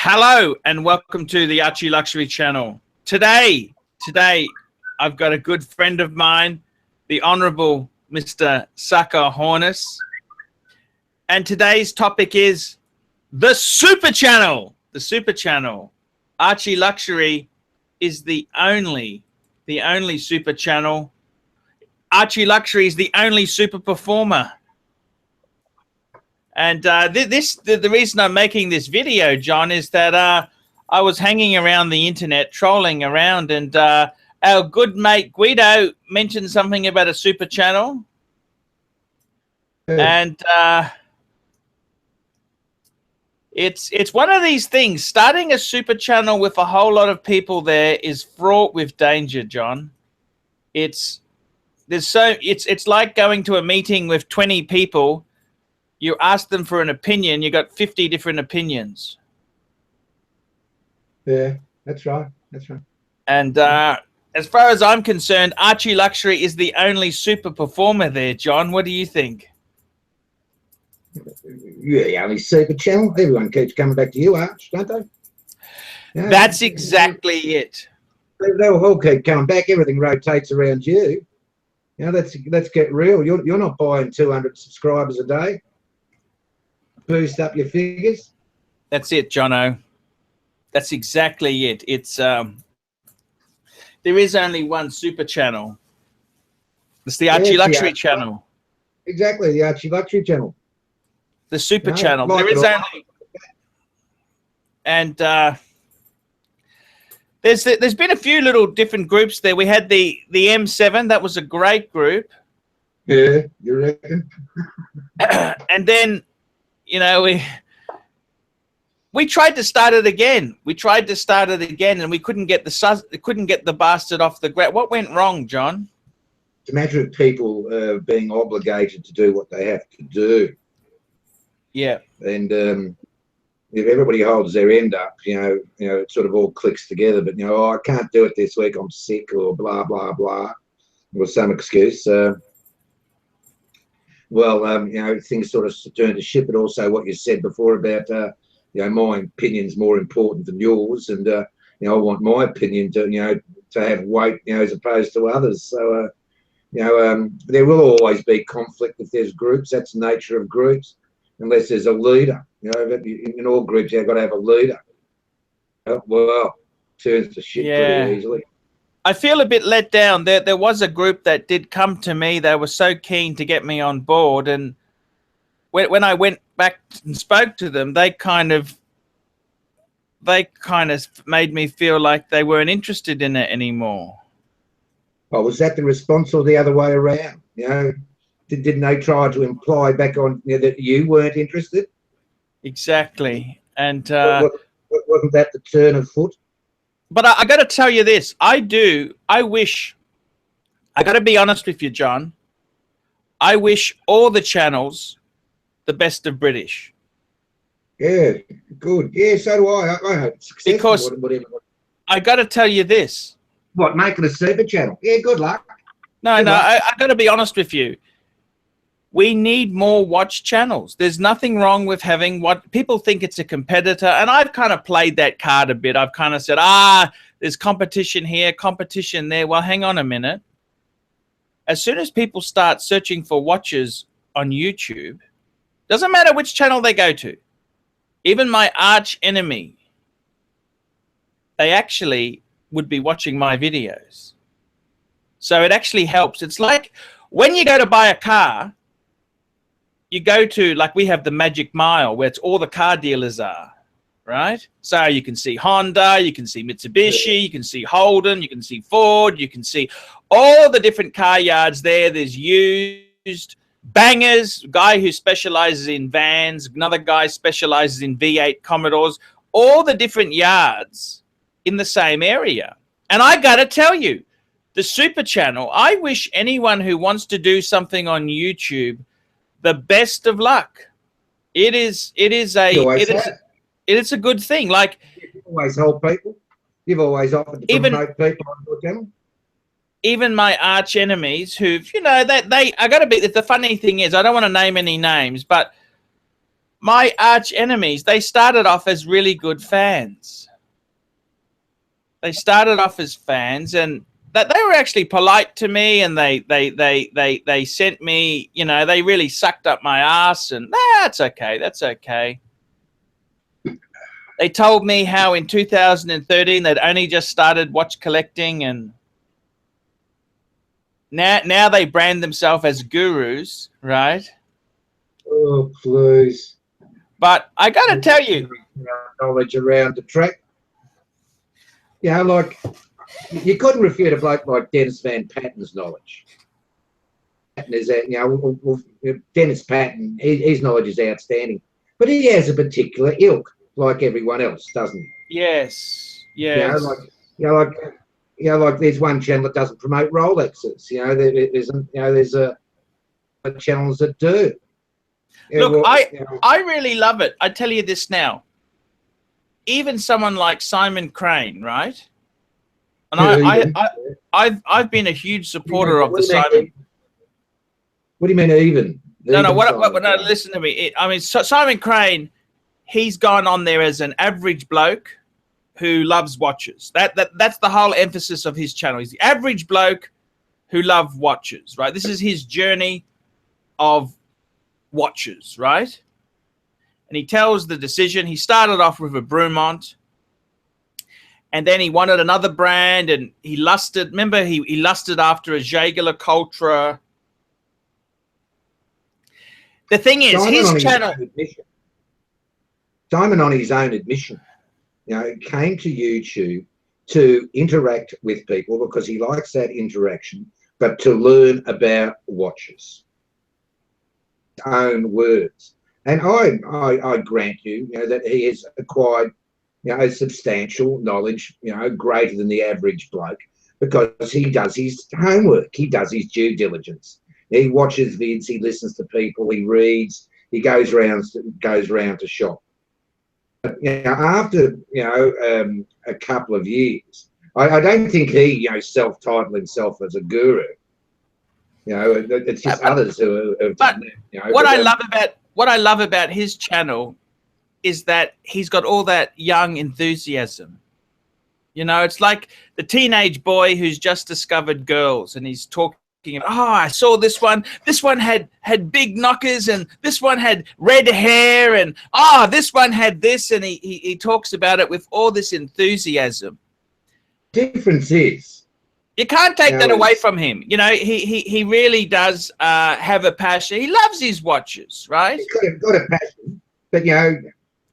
Hello and welcome to the ArchieLuxury channel. Today I've got a good friend of mine, the Honourable Mr. Saka Hornis, and today's topic is the Super Channel. The Super Channel. ArchieLuxury is the only Super Channel. ArchieLuxury is the only super performer. And the reason I'm making this video, John, is that I was hanging around the internet, trolling around, and our good mate Guido mentioned something about a super channel. And it's one of these things. Starting a super channel with a whole lot of people there is fraught with danger, John. It's like going to a meeting with 20 people. You ask them for an opinion, you got 50 different opinions. Yeah, that's right. That's right. And as far as I'm concerned, ArchieLuxury is the only super performer there, John. What do you think? You're the only super channel. Everyone keeps coming back to you, Arch, don't they? Yeah. That's exactly it. They'll all keep coming back. Everything rotates around you. You know, let's get real. You're not buying 200 subscribers a day. Boost up your figures. That's it, Jono. That's exactly it. It's there is only one super channel. It's the ArchieLuxury channel. Exactly, the ArchieLuxury channel. The super channel. There is only, and there's been a few little different groups there. We had the M7. That was a great group. Yeah, you reckon? And then, you know, we tried to start it again. And we couldn't get the bastard off the ground. What went wrong, John? It's a matter of people being obligated to do what they have to do. Yeah. And if everybody holds their end up, you know, it sort of all clicks together. But oh, I can't do it this week. I'm sick, or blah blah blah, or some excuse. Well, things sort of turn to shit. But also what you said before about, my opinion's more important than yours, and I want my opinion to, to have weight, as opposed to others. So, there will always be conflict if there's groups. That's the nature of groups, unless there's a leader. In all groups, you've got to have a leader. Well, turns to shit pretty easily. I feel a bit let down. There was a group that did come to me. They were so keen to get me on board, and when I went back and spoke to them, they kind of made me feel like they weren't interested in it anymore. Well, was that the response, or the other way around? Didn't they try to imply back on that you weren't interested? Exactly, and wasn't that the turn of foot? But I got to tell you this. I wish, I got to be honest with you, John. I wish all the channels the best of British. Yeah, good. Yeah, so do I. I hope success. Because I got to tell you this. What, making a super channel? Yeah, good luck. No, I got to be honest with you. We need more watch channels. There's nothing wrong with having what people think it's a competitor. And I've kind of played that card a bit. I've kind of said, there's competition here, competition there. Well, hang on a minute. As soon as people start searching for watches on YouTube, doesn't matter which channel they go to, even my arch enemy, they actually would be watching my videos. So it actually helps. It's like when you go to buy a car, you go to, like, we have the Magic Mile where it's all the car dealers are, right? So you can see Honda, you can see Mitsubishi, you can see Holden, you can see Ford, you can see all the different car yards there. There's used, bangers, guy who specializes in vans, another guy specializes in V8 Commodores, all the different yards in the same area. And I got to tell you, the Super Channel, I wish anyone who wants to do something on YouTube the best of luck. It is a good thing. Like, you've always helped people. You've always offered to promote people on your channel. Even my arch enemies, who've, I got to be. The funny thing is, I don't want to name any names, but my arch enemies, they started off as really good fans. They started off as fans, and that they were actually polite to me, and they sent me, you know, they really sucked up my ass, and that's okay, that's okay. They told me how in 2013 they'd only just started watch collecting, and now they brand themselves as gurus, right? Oh, please. But I got to tell you, knowledge around the track. You know, like you couldn't refute a bloke like Dennis Van Patten's knowledge. Patten is that, you know, Dennis Patten, his knowledge is outstanding, but he has a particular ilk, like everyone else, doesn't he? yes, yes. Like there's one channel that doesn't promote Rolexes. You know, there's a channels that do. Look, I really love it. I tell you this now. Even someone like Simon Crane, right? And I've been a huge supporter of the Simon. What do you mean even? No, listen to me. I mean, Simon Crane, he's gone on there as an average bloke who loves watches. That's the whole emphasis of his channel. He's the average bloke who loves watches, right? This is his journey of watches, right? And he tells the decision. He started off with a Brumont, and then he wanted another brand, and he lusted. Remember, he lusted after a JEWELLERY. The thing is, his channel. Simon, on his own admission, you know, came to YouTube to interact with people because he likes that interaction, but to learn about watches. His own words. And I grant you, you know, that he has acquired, you know, a substantial knowledge, you know, greater than the average bloke, because he does his homework, he does his due diligence. He watches vids, he listens to people, he reads, he goes around to shop. But, you know, after, you know, a couple of years, I don't think he, you know, self-titled himself as a guru. You know, it's just others who have done that. You know, what I love about his channel is that he's got all that young enthusiasm. You know, it's like the teenage boy who's just discovered girls, and he's talking, oh, I saw this one. This one had big knockers, and this one had red hair, and oh, this one had this, and he talks about it with all this enthusiasm. Difference is, you can't take that away from him. You know, he really does have a passion. He loves his watches, right? He's got a passion, but you know,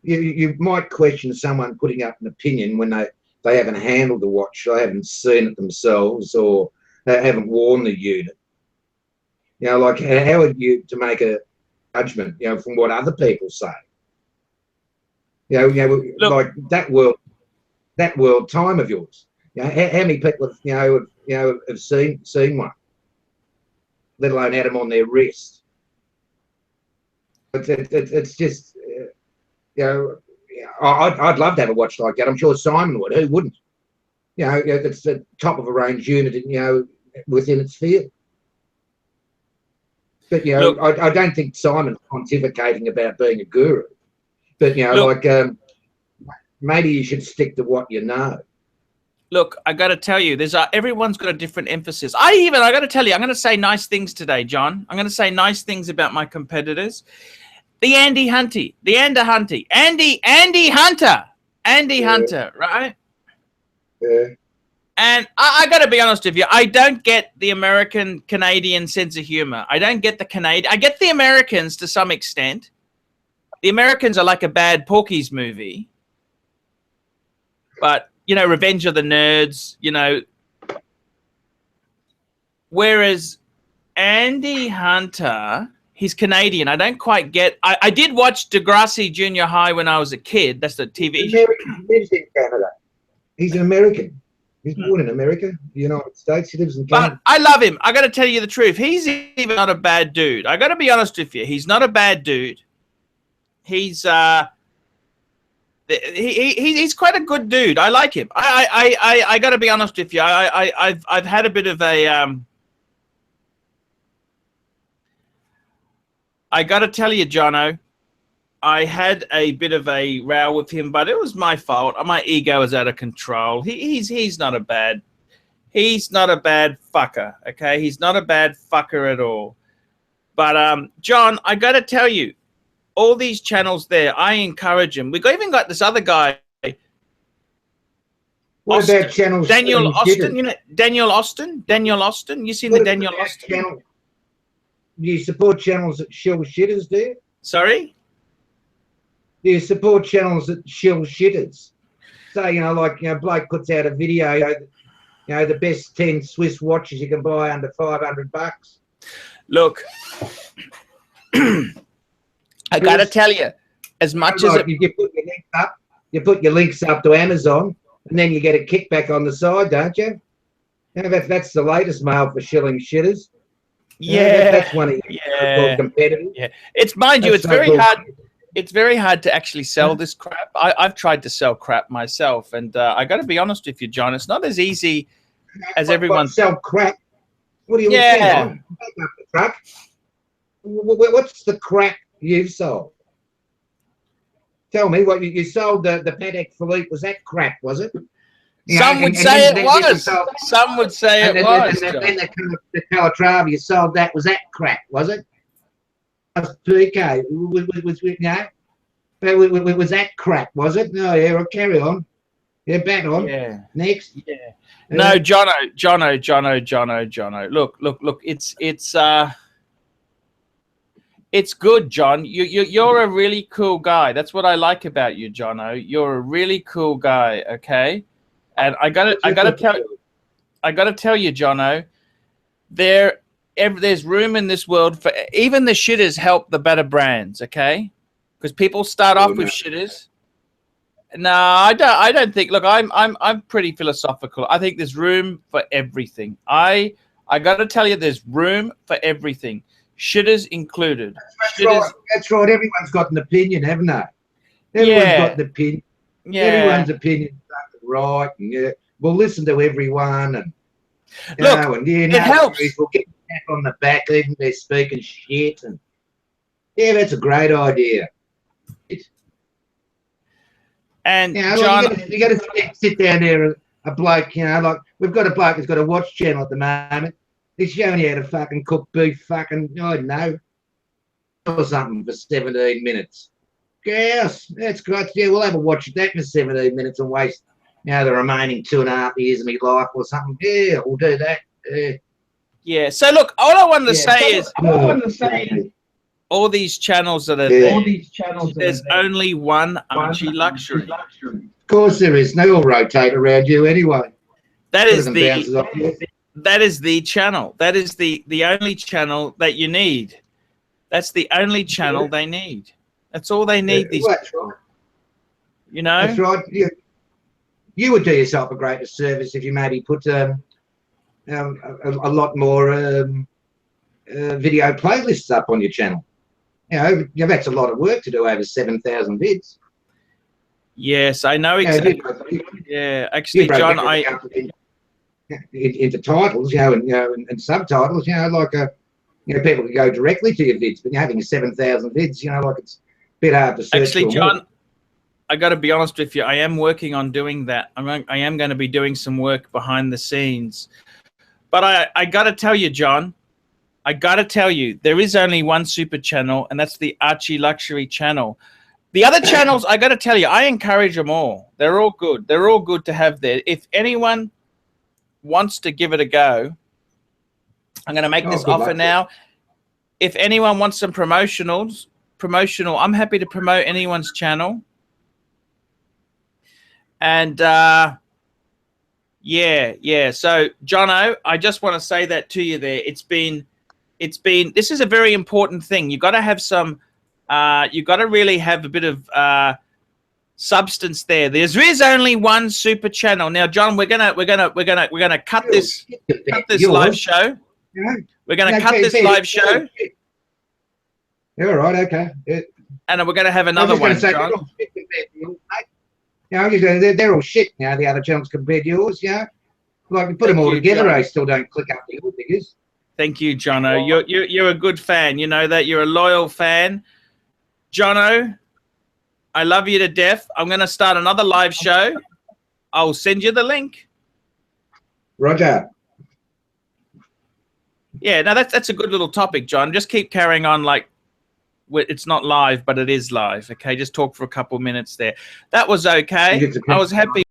you might question someone putting up an opinion when they haven't handled the watch, they haven't seen it themselves, or they haven't worn the unit. You know, like how are you to make a judgment, you know, from what other people say? You know, look, like that world time of yours. You know, how many people have seen one, let alone had them on their wrist? It's just, you know, I'd love to have a watch like that. I'm sure Simon would. Who wouldn't? You know, it's the top of a range unit, you know, within its field. But you know, look, I don't think Simon's pontificating about being a guru. But you know, look, like maybe you should stick to what you know. Look, I got to tell you, everyone's got a different emphasis. I got to tell you, I'm going to say nice things today, John. I'm going to say nice things about my competitors. The Andy Hunter, right? Yeah. And I got to be honest with you, I don't get the American-Canadian sense of humor. I don't get the Canadian. I get the Americans to some extent. The Americans are like a bad Porky's movie. But, you know, Revenge of the Nerds, you know. Whereas Andy Hunter, he's Canadian. I don't quite get. I did watch Degrassi Junior High when I was a kid. That's the TV show. He lives in Canada. He's an American. He's born in America, the United States. He lives in Canada. But I love him. I got to tell you the truth. He's even not a bad dude. I got to be honest with you. He's not a bad dude. He's he's quite a good dude. I like him. I got to be honest with you. I've had a bit of a I got to tell you, Jono, I had a bit of a row with him, but it was my fault. My ego is out of control. He's not a bad fucker. Okay, he's not a bad fucker at all. But John, I got to tell you, all these channels there, I encourage him. We've even got this other guy. What Austin, about channels? Daniel Austin, you know Daniel Austin. Daniel Austin. You seen the Daniel Austin? Channel? Do you support channels that shill shitters there? Sorry? Do you support channels that shill shitters? So, you know, like, you know, Blake puts out a video, you know, the best 10 Swiss watches you can buy under $500. Look, I got to tell you, as much as you put your links up to Amazon, and then you get a kickback on the side, don't you? You know, that's the latest mail for shilling shitters. Yeah, that's one of your competitors. Yeah, it's mind you, it's very hard. It's very hard to actually sell this crap. I've tried to sell crap myself, and I got to be honest with you, John. It's not as easy as everyone. Sell crap. What do you think? What's the crap you've sold? Tell me what you sold. The Patek Philippe, was that crap? Was it? Some would say it was. Some would say it was. And then the Calatrava you sold, that was that crap? Was it? PK was that crap? Was it? No, yeah. Well, carry on. Yeah, back on. Yeah. Next. Yeah. No, Jono. Look. It's good, John. You're a really cool guy. That's what I like about you, Jono. You're a really cool guy. Okay, and I gotta tell you, Jono, there's room in this world for even the shitters help the better brands. Okay, because people start off with shitters. No, I don't think. Look, I'm pretty philosophical. I think there's room for everything. I got to tell you, there's room for everything. Shitters included. That's right. Everyone's got an opinion, haven't they? Everyone's got an opinion. Yeah. Everyone's opinion is right. And yeah, we'll listen to everyone. And it helps. We'll get back on the back, even if they're speaking shit. And yeah, that's a great idea. And you know, John, you got to sit down there, a bloke. You know, like we've got a bloke who's got a watch channel at the moment. He's showing you how to fucking cook beef, fucking, I don't know, or something for 17 minutes. Yes, that's great. Yeah, we'll have a watch of that for 17 minutes and waste, you know, the remaining 2.5 years of my life or something. Yeah, we'll do that. Yeah. So look, all I wanted to say is, all these channels that are there, there's only one ArchieLuxury. Of course there is. They all rotate around you anyway. That is the channel. That is the only channel that you need. That's the only channel they need. That's all they need. These, that's right. You know. That's right. You would do yourself a greater service if you maybe put a lot more video playlists up on your channel. You know, that's a lot of work to do over 7,000 vids. Yes, I know exactly. Yeah, actually, John, into titles, and subtitles, like people can go directly to your vids, but you're having 7,000 vids, like it's a bit hard to search. Actually, John, I got to be honest with you. I am working on doing that. I am going to be doing some work behind the scenes, but I got to tell you, John, I got to tell you, there is only one super channel, and that's the ArchieLuxury channel. The other channels, I got to tell you, I encourage them all. They're all good. They're all good to have there. If anyone wants to give it a go, I'm going to make this offer now. If anyone wants some promotional, I'm happy to promote anyone's channel. And yeah. So, Jono, I just want to say that to you there. This is a very important thing. You got to have some. You got to really have a bit of substance there. There is only one super channel now, John. We're gonna cut this live show. Yeah. We're gonna cut this live show. Yeah, all right, okay. Yeah. And we're gonna have another one, John. They're all shit now. The other channels compared to yours, like we put them all together. John. I still don't click up the figures. Thank you, Jono. You're a good fan. You know that you're a loyal fan. Jono, I love you to death. I'm going to start another live show. I'll send you the link. Roger. Yeah, no, that's a good little topic, John. Just keep carrying on like it's not live, but it is live. Okay, just talk for a couple minutes there. That was okay. I was happy.